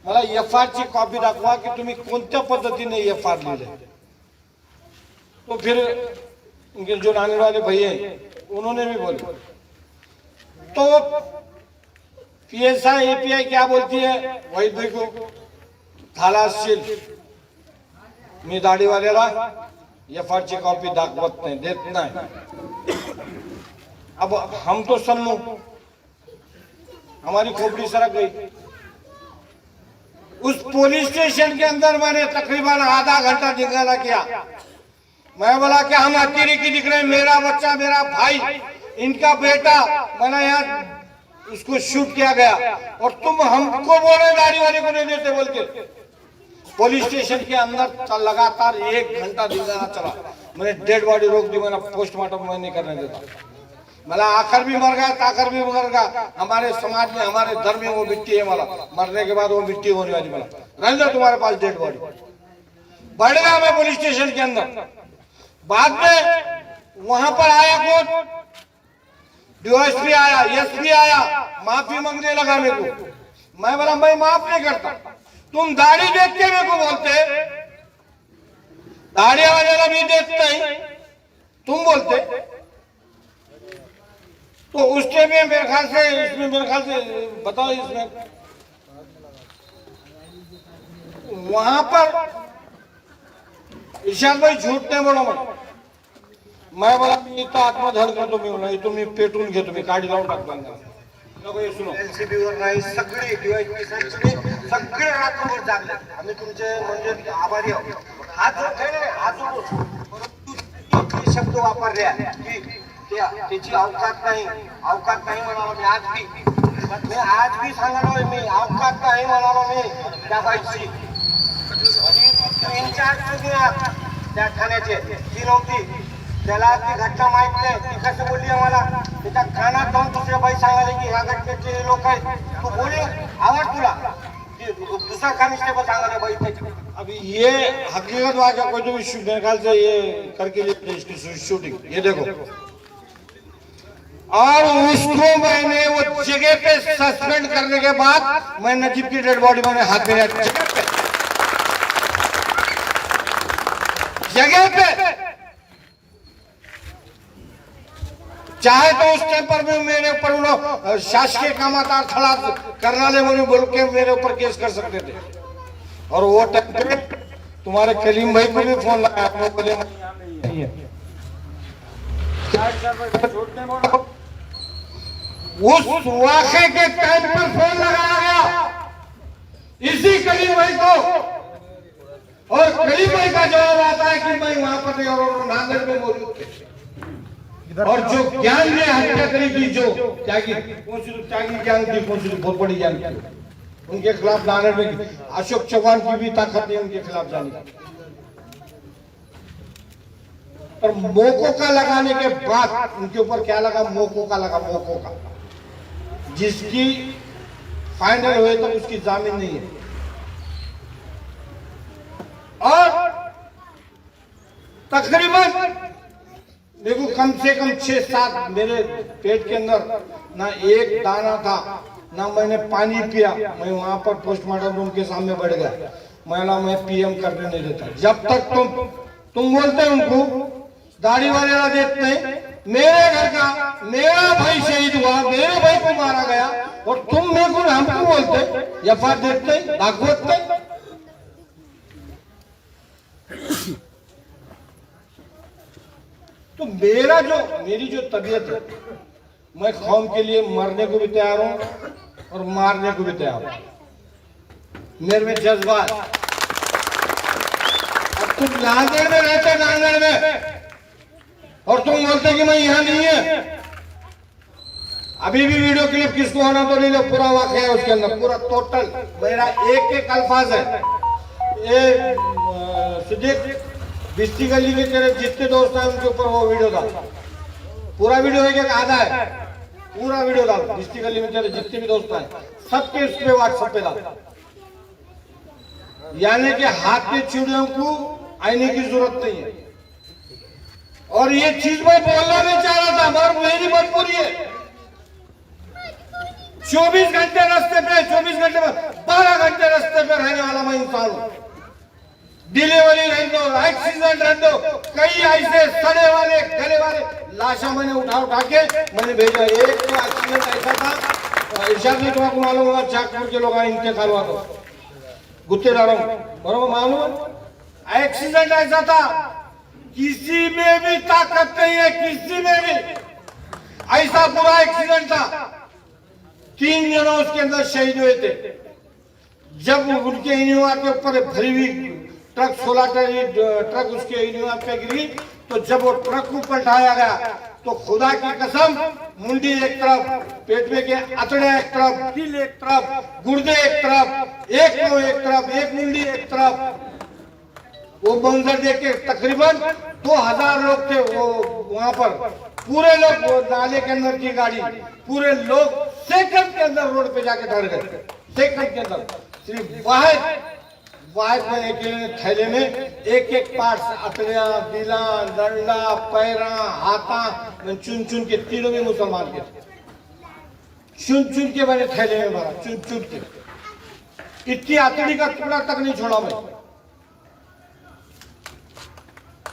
मला एफआर ची कॉपी दाखवा की तुम्ही कोणत्या पद्धतीने एफआर लिहिले। तो फिर उनके जो नाने वाले भैया उन्होंने भी बोले। तो पीएसआई एपीआई क्या बोलती है वहीद भाई को, झाला असशील मी दाढीवाल्याला एफआर ची कॉपी दाखवत नाही, देत नाही। अब हम तो सम्मू, हमारी खोपड़ी सरक गई। उस पुलिस स्टेशन के अंदर मैंने तकरीबन आधा घंटा निकाला किया। मैं बोला कि हम अकेले की दिख रहे, मेरा बच्चा, मेरा भाई, इनका बेटा, मैंने यहाँ उसको शूट किया गया और तुम हमको बोले दाढ़ी वाले को नहीं देते बोल के। पुलिस स्टेशन के अंदर लगातार 1 घंटा दिखाना चला। मैंने डेड बॉडी रोक दी, मैंने पोस्टमार्टम मैं नहीं करने देता। मला आखिर भी मर गया, ताकर भी मर गया। हमारे समाज में, हमारे धर्म में वो मिट्टी है। मला मरने के बाद वो मिट्टी होने वाली। मला रहने दो तुम्हारे पास डेड बॉडी। बढ़ गया मैं पुलिस स्टेशन के अंदर। बाद में वहां पर आया कौन, डीएसपी आया, एसपी आया, माफी मांगने लगा मेरे को। मैं बोला मैं माफ नहीं करता। तुम दाढ़ी देख के मेरे को बोलते, दाढ़ी वाले भी देखते ही तुम बोलते, तो उसके में मेरे ख्याल से, इसमें मेरे ख्याल से बताओ, इसमें वहां पर इशाद भाई झूठ नाही बोला मैं बोला मी इथं आत्मधन करतो, मी बोला इथून मी पेटून घेतो, मी काढी लावून टाकतो। एनसीबी वर नाही, सगळे सगळे रात्रभर जागले। आम्ही तुमचे म्हणजे आभारी आहोत। हा जो हा जो शब्द वापरले की त्याची अवकात नाही म्हणालो मी आज भी सांगालो, मी अवकात नाही म्हणालो मी त्या बाईची। इन्चार्ज त्या ठाण्याचे ती नव्हती, त्याला ती घटना माहित नाही। ती कसं बोलली आम्हाला, त्याच्या कानात जाऊन दुसऱ्या बाई सांगाले की ह्या घटनेचे लोक आहेत, तू बोलली आवड तुला। दूसरा कॉन्स्टेबल सांगाले बाई त्याची। अभी ये हकीकत वाक़या कोई तो मेरे ख्याल से ये करके लिए इसकी शूटिंग, ये देखो। और उसको मैंने वो जगह पे सस्पेंड करने के बाद मैं नजीब की डेड बॉडी मैंने हाथ में जगह पे, चाहे तो उस टाइम पर भी मेरे ऊपर उन्होंने शासकीय कामात खड़ा करना ले बोल के मेरे ऊपर केस कर सकते थे। और वो टाइम पे तुम्हारे कलीम भाई को भी फोन लगाया, वो बोले नहीं है। उस वाक़े के टाइम पर फोन लगाया गया इसी कलीम भाई को, और कलीम भाई का जवाब आता है कि मैं वहां पर नहीं और नांदेड़ में मौजूद थे। और जो ज्ञान ने हत्या करी थी, जो त्यागी, कौन सी त्यागी ज्ञान थी, कौन सी बहुत बड़ी ज्ञान थी, उनके खिलाफ नांदेड़ में अशोक चौहान की भी ताकत है उनके खिलाफ जाने की। और मोको का लगाने के बाद उनके ऊपर क्या लगा, मोको का लगा, मोको का, जिसकी फाइनल हुए तो उसकी जामीन नहीं है। और तकरीबन देखो कम से कम 6-7 मेरे पेट के अंदर ना एक दाना था, ना मैंने पानी पिया। मैं वहां पर पोस्टमार्टम रूम के सामने बैठ गया। मैं पीएम करने नहीं देता जब तक तुम बोलते उनको दाढ़ी वाले देते नहीं। मेरे घर का मेरा भाई शहीद हुआ, मेरे भाई को मारा गया, और तुम मेरे को हमको बोलते एफआईआर देते दाखवते। तो मेरी जो तबीयत है, मैं कौम के लिए मरने को भी तैयार हूं और मारने को भी तैयार हूं। मेरे में जज्बात। अब तुम नांदेड़ में रहते, नांदेड़ में, और तुम बोलते कि मैं यहां नहीं है। अभी भी वीडियो क्लिप किसको होना तो नहीं लो, पूरा वाकया है उसके अंदर, पूरा टोटल मेरा एक अल्फाज है। ये सिद्दीक बिस्ती गली के तेरे जितने दोस्त हैं उनके ऊपर वो वीडियो डाल, पूरा वीडियो है कि आधा है, पूरा वीडियो डाल। बिस्ती गली में तेरे जितने भी दोस्त हैं सबके उस पे व्हाट्सएप पे डाल। यानी कि हाथ के चूड़ियों को आईने की जरूरत नहीं है। और ये चीज मैं बोलना नहीं चाह रहा था, मगर मेरी मजबूरी है। 24 घंटे रास्ते पे, 24 घंटे में 12 घंटे रास्ते पे रहने वाला मैं इंसान हूं। डिलीवरी रहने दो, एक्सीडेंट रहने दो, कई ऐसे सड़े वाले गले वाले लाशा मैंने उठा के मैंने भेजा। एक तो एक्सीडेंट ऐसा था, इर्शाद ने तुम्हारा मालूम होगा, चाकपुर के लोग इंतकाल हुआ था, गुत्तेदारों बराबर मालूम है। एक्सीडेंट ऐसा था, किसी में भी ताकत नहीं है, किसी में भी। ऐसा बुरा एक्सीडेंट था, 3 जनों उसके अंदर शहीद हुए थे। जब उनके इनोवा के ऊपर भरी हुई ट्रक 16 ट्रक उसके इनोवा पे गिरी, तो जब वो ट्रक को पलटाया गया तो खुदा की कसम, मुंडी एक तरफ, पेट में के अतड़े एक तरफ, दिल एक तरफ, गुर्दे एक तरफ, एक मुंह एक तरफ, एक मुंडी एक तरफ। वो मंजर देख के तकरीबन 2000 लोग थे वो वहां पर पूरे लोग वो नाले के अंदर की गाड़ी, पूरे लोग सेकंड के अंदर रोड पे जाके धड़ गए, सेकंड के अंदर। सिर्फ वाहिद में एक थैले में एक पार्ट, अकड़िया, दिला, डंडा, पैरा, हाथा, चुन चुन के, तीनों में मुसलमान के चुन चुन के मैंने थैले में भरा, चुन चुन के। इतनी आतड़ी का टुकड़ा तक नहीं छोड़ा मैं।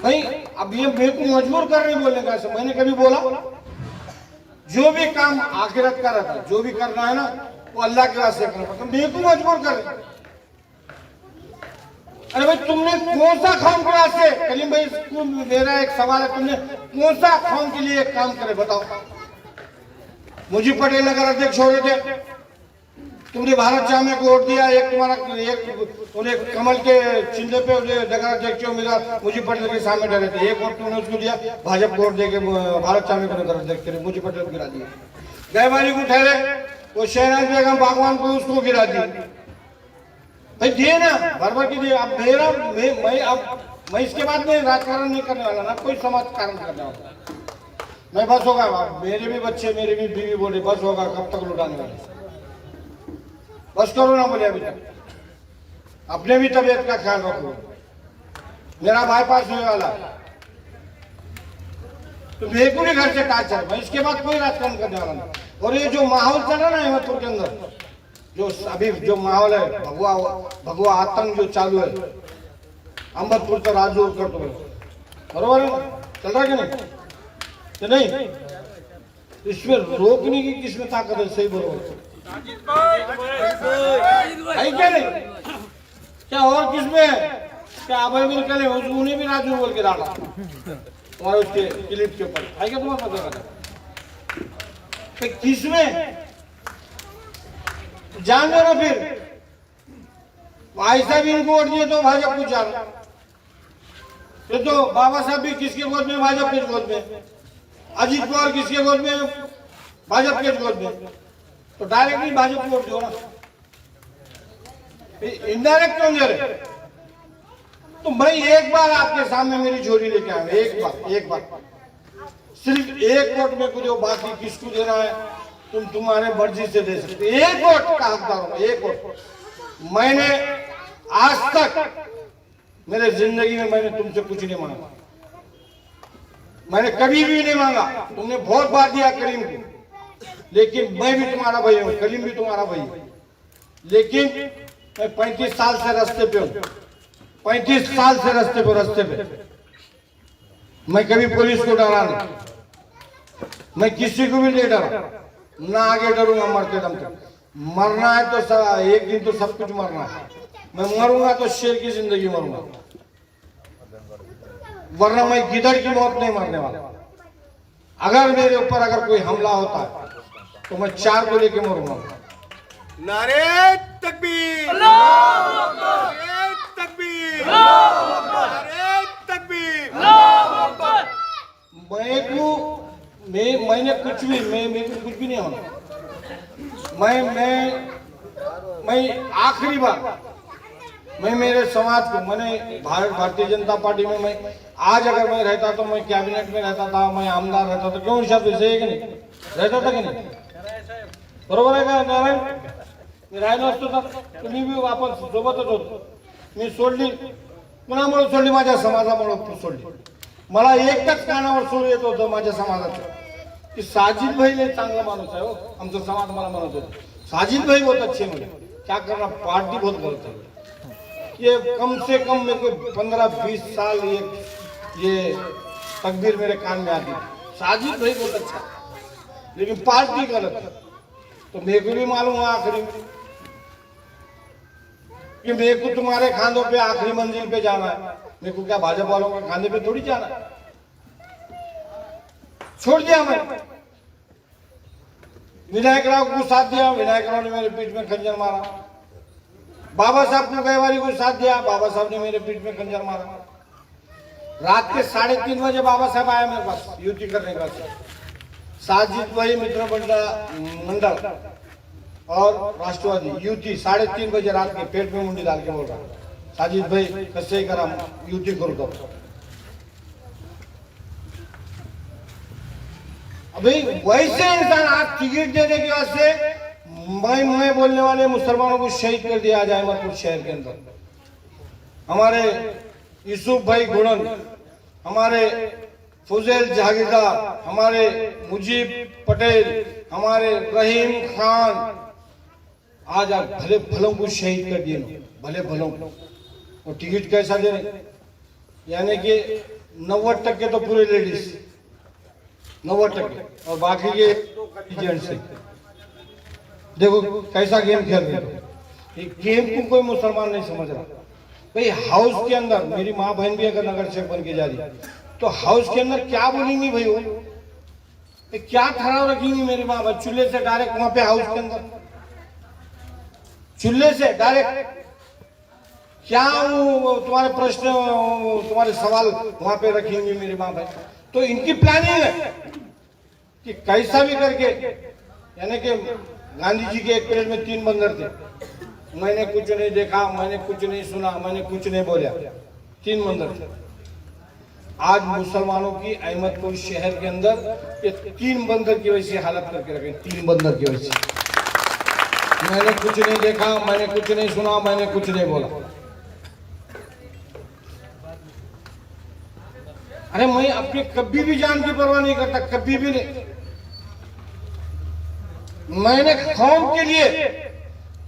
नहीं, अब ये मेरे को मजबूर कर रही बोलने का। मैंने कभी बोला? जो भी काम आखिरत का रहता है, जो भी करना है ना, वो अल्लाह के रास्ते करना पड़ता। मेरे को मजबूर कर रहे। अरे भाई, तुमने कौन सा कौम के वास्ते, कलीम भाई मेरा एक सवाल है, तुमने कौन सा कौम के लिए एक काम करे बताओ? मुझी पटेल नगर अध्यक्ष हो रहे थे, तुमने भारत जामे को वोट दिया, एक तुम्हारा एक कमल के चिन्ह पे नगर अध्यक्ष मिला, मुझी पटेल के सामने डरे थे, एक वोट तुमने उसको दिया, भाजपा को वोट देके भारत जामे को नगर अध्यक्ष करे, मुझी पटेल को गिरा दिया। गैवाली को ठहरे, वो शहनाज बेगम बागवान को उसको गिरा दिया। भाई दिए ना, भर की दिए। अब मेरा मैं इसके बाद में राजकारण नहीं करने वाला ना, कोई समाज कारण करने वाला मैं। बस होगा, मेरे भी बच्चे, मेरी भी बीवी बोले बस होगा, कब तक लुटाने वाले, बस करो ना बोले। अभी तक अपने भी तबीयत का ख्याल रखो, मेरा बाईपास होने वाला, तो मेरे को भी घर से टार्चर। मैं इसके बाद कोई राजकारण करने वाला नहीं। और ये जो माहौल चला ना हिम्मतपुर के अंदर, जो अभी जो माहौल है, भगवा आतंक जो चालू है, अहमदपुर से राजू कर दो, बरोबर है? चल रहा है कि नहीं? तो नहीं, इसमें रोकने की किसमें ताकत है? सही बरोबर है क्या? नहीं क्या और किसमें है? क्या अभय भी निकले, उन्हें भी राजू बोल के डाला और उसके क्लिप के ऊपर है क्या? तुम्हारा पता किसमें जान दो ना। फिर भाई साहब इनको वोट दिए तो भाजपा को जा रहा, तो बाबा साहब भी किसके गोद में? भाजपा के गोद में। अजीत पवार किसके गोद में? भाजपा के गोद में। तो डायरेक्टली भाजपा को वोट दो ना, इनडायरेक्ट क्यों दे रहे? तो मैं एक बार आपके सामने मेरी झोली लेके आया, एक बार सिर्फ एक वोट में को, बाकी किसको देना है तुम्हारे मर्जी से दे सकते। एक वोट का हकदार हूं, एक वोट। मैंने आज तक मेरे जिंदगी में मैंने तुमसे कुछ नहीं मांगा, मैंने कभी भी नहीं मांगा। तुमने बहुत बार दिया करीम को, लेकिन मैं भी तुम्हारा भाई हूं, करीम भी तुम्हारा भाई है। लेकिन मैं 35 साल से रास्ते पे हूं, 35 साल से रास्ते पे मैं कभी पुलिस को डरा नहीं, मैं किसी को भी नहीं डरा, ना आगे डरूंगा मरते दम तक। मरना है तो एक दिन तो सब कुछ मरना है। मैं मरूंगा तो शेर की जिंदगी मरूंगा, वरना मैं गिदड़ की मौत नहीं मरने वाला। अगर मेरे ऊपर अगर कोई हमला होता है तो मैं 4 को लेके मरूंगा। नारे तकबीर, नारे तकबीर, नारे तकबीर। मैंने कुछ भी मेरे को कुछ भी नहीं होना। मैं आखिरी बार मैं मेरे समाज को, मैंने भारतीय जनता पार्टी में मैं आज अगर मैं रहता तो मैं कैबिनेट में रहता था, मैं आमदार रहता था, क्यों हिसाब से है कि नहीं रहता था कि नहीं? बरोबर आहे का नारायण? मी राहिलो असतो तर तुम्ही बी वापस सोबतच होतो. मी सोडली, कुणामुळे सोडली? माझ्या समाजामुळे सोडली. मला एकच कानावर सूर येत होतं माझ्या समाजाचं की साजिद भाई लय चांगला माणूस आहे हो. आमचा समाज मला म्हणत होता साजिद भाई बहुत अच्छे मुझे, क्या करना, पार्टी बहुत गलत है. ये कम से कम मेरे को 15-20 साल ये तकदीर मेरे कान में आती थी, साजिद भाई बहुत अच्छा, लेकिन पार्टी गलत है. तो मेरे को भी मालूम हुआ आखिरी में कि मेरे को तुम्हारे खांधों पे आखिरी मंजिल पे जाना है. मेरे को क्या भाजपा वालों के खांधे पे थोड़ी जाना है. छोड़ दिया मैं. विनायक राव को साथ दिया, विनायक राव ने मेरे पीठ में खंजर मारा. बाबा साहब को गैवारी को साथ दिया, बाबा साहब ने मेरे पीठ में खंजर मारा. रात के 3:30 बजे बाबा साहब आया मेरे पास युति करने का. साजिद भाई मित्र मंडल और राष्ट्रवादी युति 3:30 बजे रात के पेट में मुंडी डाल के बोल रहा, साजिद भाई कसे करा युति करू. अभी वैसे इंसान आप टिकट देने की वजह से मैं बोलने वाले मुसलमानों को शहीद कर दिया जाए अहमदपुर शहर के अंदर। हमारे यूसुफ भाई गुणन, हमारे फुजैल जहागीरदार, हमारे मुजीब पटेल, हमारे रहीम खान, आज आप भले भलों को शहीद कर दिए, भले भलों को। और टिकट कैसा दे रहे, यानी कि 90% तो पूरे लेडीज, 90%, और बाकी के जेंट्स से। देखो कैसा गेम खेल रहे हो। ये गेम को कोई मुसलमान नहीं समझ रहा भाई। हाउस के अंदर मेरी माँ बहन भी अगर नगर सेवक बन के जा रही तो हाउस के अंदर क्या बोलेंगी भाई? वो क्या ठहराव रखेंगी मेरी माँ बहन? चूल्हे से डायरेक्ट वहां पे हाउस के अंदर, चूल्हे से डायरेक्ट क्या वो तुम्हारे प्रश्न, तुम्हारे सवाल वहां पे रखेंगी मेरी माँ बहन? तो इनकी प्लानिंग है कि कैसा भी करके, यानी कि गांधी जी के एक पेड़ में 3 बंदर थे, मैंने कुछ नहीं देखा, मैंने कुछ नहीं सुना, मैंने कुछ नहीं बोला, 3 बंदर थे। आज मुसलमानों की अहमदपुर शहर के अंदर ये 3 बंदर की वजह से हालत करके रखे, 3 बंदर की वजह से। मैंने कुछ नहीं देखा, मैंने कुछ नहीं सुना, मैंने कुछ नहीं बोला। अरे मैं अपनी कभी भी जान की परवाह नहीं करता, कभी भी नहीं। मैंने कौम के लिए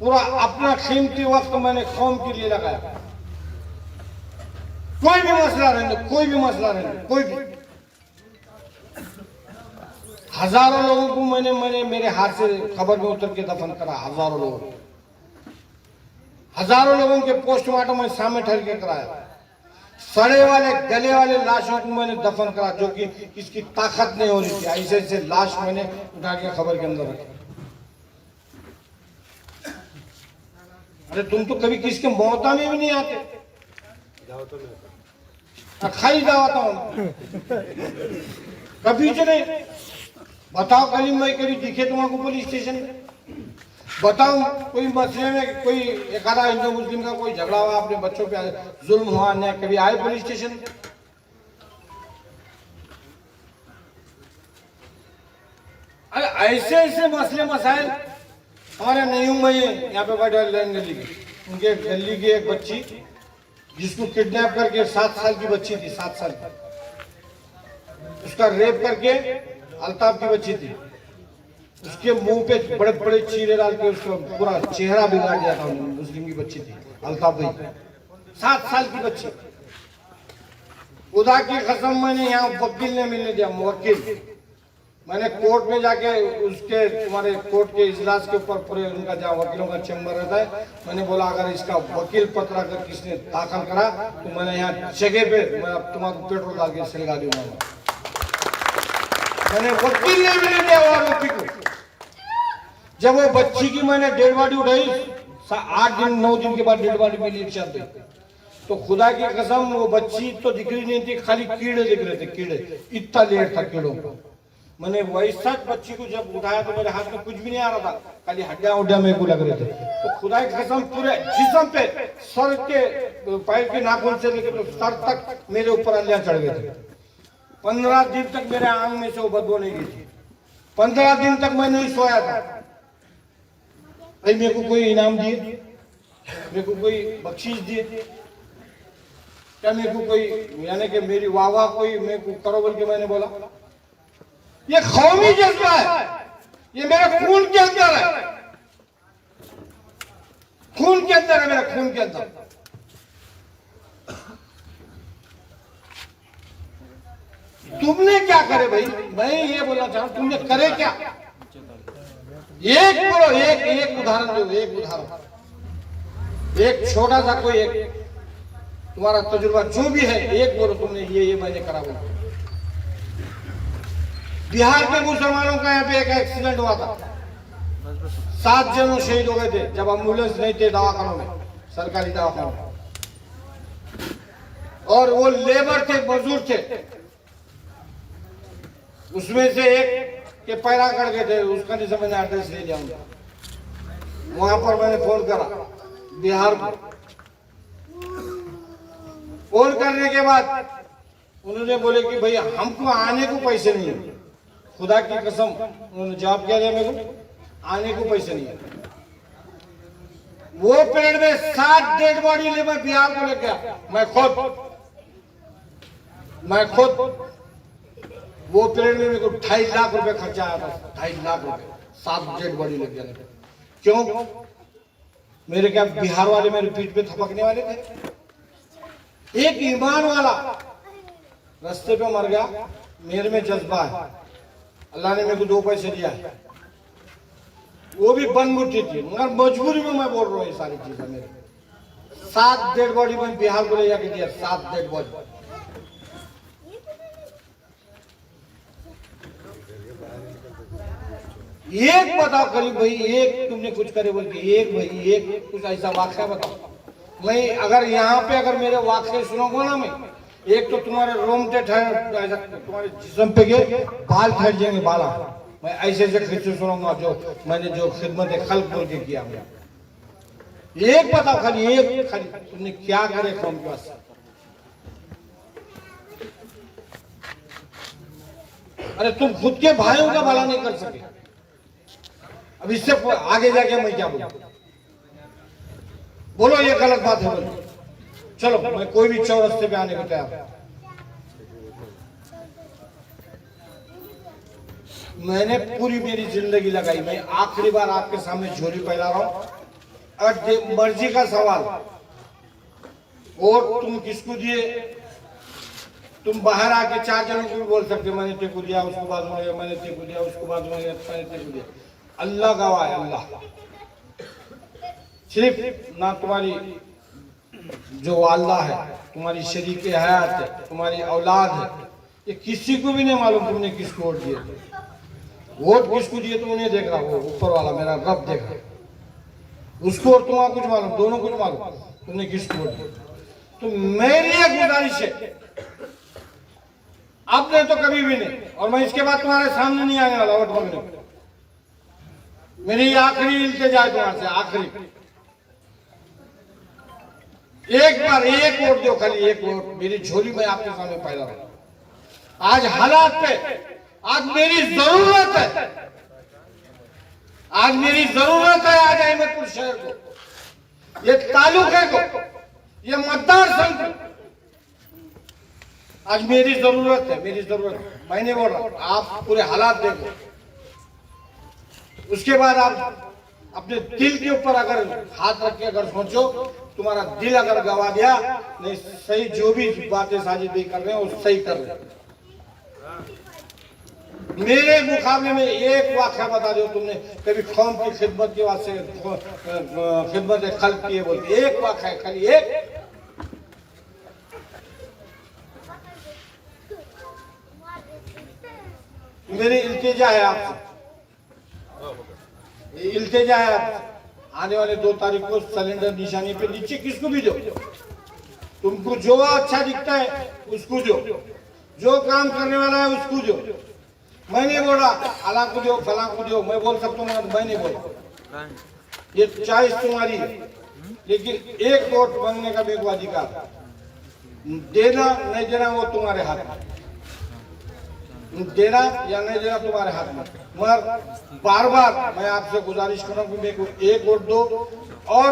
पूरा अपना कीमती वक्त मैंने कौम के लिए लगाया। कोई भी मसला रहने, कोई भी मसला रहने, कोई भी। हजारों लोगों को मैंने मेरे हाथ से खबर में उतर के दफन करा, हजारों लोगों को। हजारों लोगों के पोस्टमार्टम में सामने ठहर के कराया। सड़े वाले गले वाले लाशों को मैंने दफन करा, जो कि इसकी ताकत नहीं हो रही थी। ऐसे ऐसे लाश मैंने उठा के खबर के अंदर रखी। अरे तुम तो कभी किसके मौता में भी नहीं आते, खाली दावता हूं कभी जो नहीं। बताओ कलीम भाई कभी दिखे तुम्हारे पुलिस स्टेशन में? बताओ कोई मसले में कोई एक आधा हिंदू मुस्लिम का कोई झगड़ा हुआ, अपने बच्चों पे जुल्म हुआ, अन्याय, कभी आए पुलिस स्टेशन? अरे ऐसे ऐसे मसले मसाइल हमारे नईम भाई यहाँ पे बैठे लैन गली के, उनके गली की एक बच्ची जिसको किडनैप करके 7 साल की बच्ची थी, 7 साल की, उसका रेप करके अल्ताफ की बच्ची थी, उसके मुंह पे बड़े बड़े चीरे डाल के उसका पूरा चेहरा बिगाड़ दिया था। मुस्लिम की बच्ची थी अल्ताफ भाई, 7 साल की बच्ची। खुदा की कसम मैंने यहाँ वकील ने मिलने दिया, वकील। मैंने कोर्ट में जाके उसके तुम्हारे कोर्ट के इजलास के ऊपर पूरे उनका जहाँ वकीलों का चैम्बर रहता है, मैंने बोला अगर इसका वकील पत्र अगर किसने दाखिल करा तो मैंने यहाँ जगह पे मैं तुम्हारा पेट्रोल डाल के सिलगा दूंगा। मैंने वकील ने भी नहीं दिया आरोपी को। जब वो बच्ची की मैंने डेड बॉडी उठाई, 8 दिन 9 दिन के बाद डेड बॉडी मिली एक साथ, तो खुदा की कसम वो बच्ची तो दिख रही नहीं थी, खाली कीड़े दिख रहे थे, कीड़े, इतना लेट था कीड़ों को। मैंने वैसा बच्ची को जब उठाया तो मेरे हाथ में कुछ भी नहीं आ रहा था, खाली हड्डियां उड्डियां मेरे को लग रहे थे। तो खुदा की कसम पूरे जिस्म पे, सर के पैर के नाखून से लेकर तो सर तक मेरे ऊपर अलियां चढ़ गए थे। 15 दिन तक मेरे आंग में से वो बदबू नहीं गई थी। 15 दिन तक मैं नहीं सोया था। भाई मेरे को कोई इनाम दिए, मेरे को कोई बख्शीश दिए क्या? मेरे को कोई, यानी कि मेरी वाह वाह कोई मेरे को करो बोल के मैंने बोला? ये कौमी जज्बा है, ये मेरे खून के अंदर है, खून के अंदर है, मेरे खून के अंदर। तुमने क्या करे भाई? मैं ये बोलना चाहूं, तुमने करे क्या? एक बोलो, एक उदाहरण दो, एक उदाहरण, एक छोटा सा कोई एक तुम्हारा तजुर्बा जो भी है, एक बोलो तुमने ये मैंने करा बोलो। बिहार के मुसलमानों का यहाँ पे एक एक्सीडेंट हुआ था, 7 जन शहीद हो गए थे जब एम्बुलेंस नहीं थे दवाखानों में, सरकारी दवाखानों में। और वो लेबर थे, मजदूर थे, उसमें से एक के पैरा कट गए थे, उसका जैसे मैंने एड्रेस ले लिया उनका। वहां पर मैंने फोन करा बिहार को। फोन करने के बाद उन्होंने बोले कि भैया हमको आने को पैसे नहीं है, खुदा की कसम उन्होंने जवाब क्या दिया मेरे को, आने को पैसे नहीं है। वो परेड में 7 डेड बॉडी ले मैं बिहार को लेके गया, मैं खुद वो परेड में मेरे को 2.5 लाख रुपए खर्चा आया था, 2.5 लाख रुपए 7 डेड बॉडी लेके जाने पे। क्यों? मेरे क्या बिहार वाले मेरे पीठ पे थपकने वाले थे? एक ईमान वाला रास्ते पे मर गया, मेरे में जज्बा है, अल्लाह ने मेरे को 2 पैसे दिया है, वो भी बनमुट्ठी थी, मगर मजबूरी में मैं बोल रहा हूँ ये सारी चीजें। मेरे 7 डेड बॉडी में बिहार को ले जाके दिया, 7 डेड बॉडी। एक बताओ करीब भाई, एक तुमने कुछ करे बोल के, एक भाई एक कुछ ऐसा वाक्य बताओ। मैं अगर यहाँ पे अगर मेरे वाक्य सुनोगे ना, मैं एक तो तुम्हारे रोमटे ठहर, तुम्हारे जिस्म पे के बाल ठहर जाएंगे, बाला मैं ऐसे ऐसे खिस्से सुनाऊंगा जो मैंने जो खिदमत खल्क बोल के किया। मैं एक बताओ खाली, एक खाली तुमने क्या करे कौम के वास्ते? अरे तुम खुद के भाइयों का भला नहीं कर सके, अब इससे आगे जाके मैं क्या बोलो ये गलत बात है बोलो। चलो मैं कोई भी चौरस्ते पे आने को तैयार। मैंने पूरी मेरी जिंदगी लगाई, मैं आखिरी बार आपके सामने झोली फैला रहा हूं। अगर मर्जी का सवाल, और तुम किसको दिए, तुम बाहर आके 4 जनों को भी बोल सकते हो, मैंने तेको दिया, उसको बाद में मैंने तेको दिया, उसको बाद में मैंने तेको दिया। अल्लाह गवाह है, अल्लाह सिर्फ ना तुम्हारी जो वालदा है, तुम्हारी शरीक हयात है, तुम्हारी औलाद है, ये किसी को भी नहीं मालूम तुमने किसको वोट दिए। वोट किसको दिए तुमने नहीं देखा, वो ऊपर वाला मेरा रब देखा, उसको और तुम्हारा कुछ मालूम, दोनों कुछ मालूम तुमने किसको वोट दिया। तो मेरी एक गुजारिश है, अब नहीं तो कभी भी नहीं, और मैं इसके बाद तुम्हारे सामने नहीं आने वाला वोट मांगने को। मेरी आखिरी इल्तिजा है तुम्हारे से, आखिरी एक बार एक वोट दो, खाली एक वोट। मेरी झोली में आपके सामने पैदा रहा। आज हालात पे, आज मेरी जरूरत है, आज मेरी जरूरत है आज अहमदपुर शहर को, ये तालुके को, ये मतदार संघ को आज मेरी जरूरत है, मेरी जरूरत है। मैंने बोल रहा, आप पूरे हालात देखो, उसके बाद आप अपने दिल के ऊपर अगर हाथ रख के अगर सोचो, तुम्हारा दिल अगर गवा दिया, नहीं सही जो भी बातें साजिद भाई कर रहे हैं वो सही कर रहे हैं। मेरे मुकाबले में एक वाक़या बता दो तुमने कभी कौम की खिदमत के वास्ते खिदमत खल्क की है बोलते, एक वाक़या है, खाली एक। मेरी इल्तिजा है आपसे, इल्तिजा है आपसे, आने वाले 2 तारीख को सिलेंडर निशानी पे नीचे किसको भी दो, तुमको जो अच्छा दिखता है उसको दो, जो काम करने वाला है उसको दो। मैं नहीं बोल रहा अला को दो फला को दो, मैं बोल सकता हूँ, मैं नहीं बोल, ये चॉइस तुम्हारी है, लेकिन एक वोट मांगने का भी अधिकार, देना नहीं देना वो तुम्हारे हाथ में, देना या नहीं देना तुम्हारे हाथ में। मगर बार बार मैं आपसे गुजारिश कर रहा हूँ कि मेरे को एक वोट दो और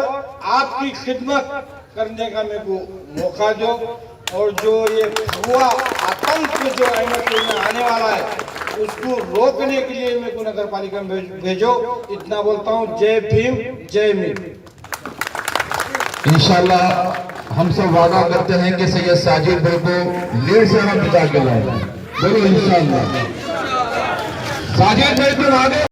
आपकी खिदमत करने का मेरे को मौका दो, और जो ये हुआ आतंक जो अहमदपुर में आने वाला है उसको रोकने के लिए मेरे को नगर पालिका में भेजो। इतना बोलता हूँ, जय भीम जय मीम। इंशाल्लाह हम सब वादा करते हैं कि सैयद साजिद भाई को लीड से हम जिता के लाएंगे। बोलो इंशाल्लाह। साजिद भाई तुम आगे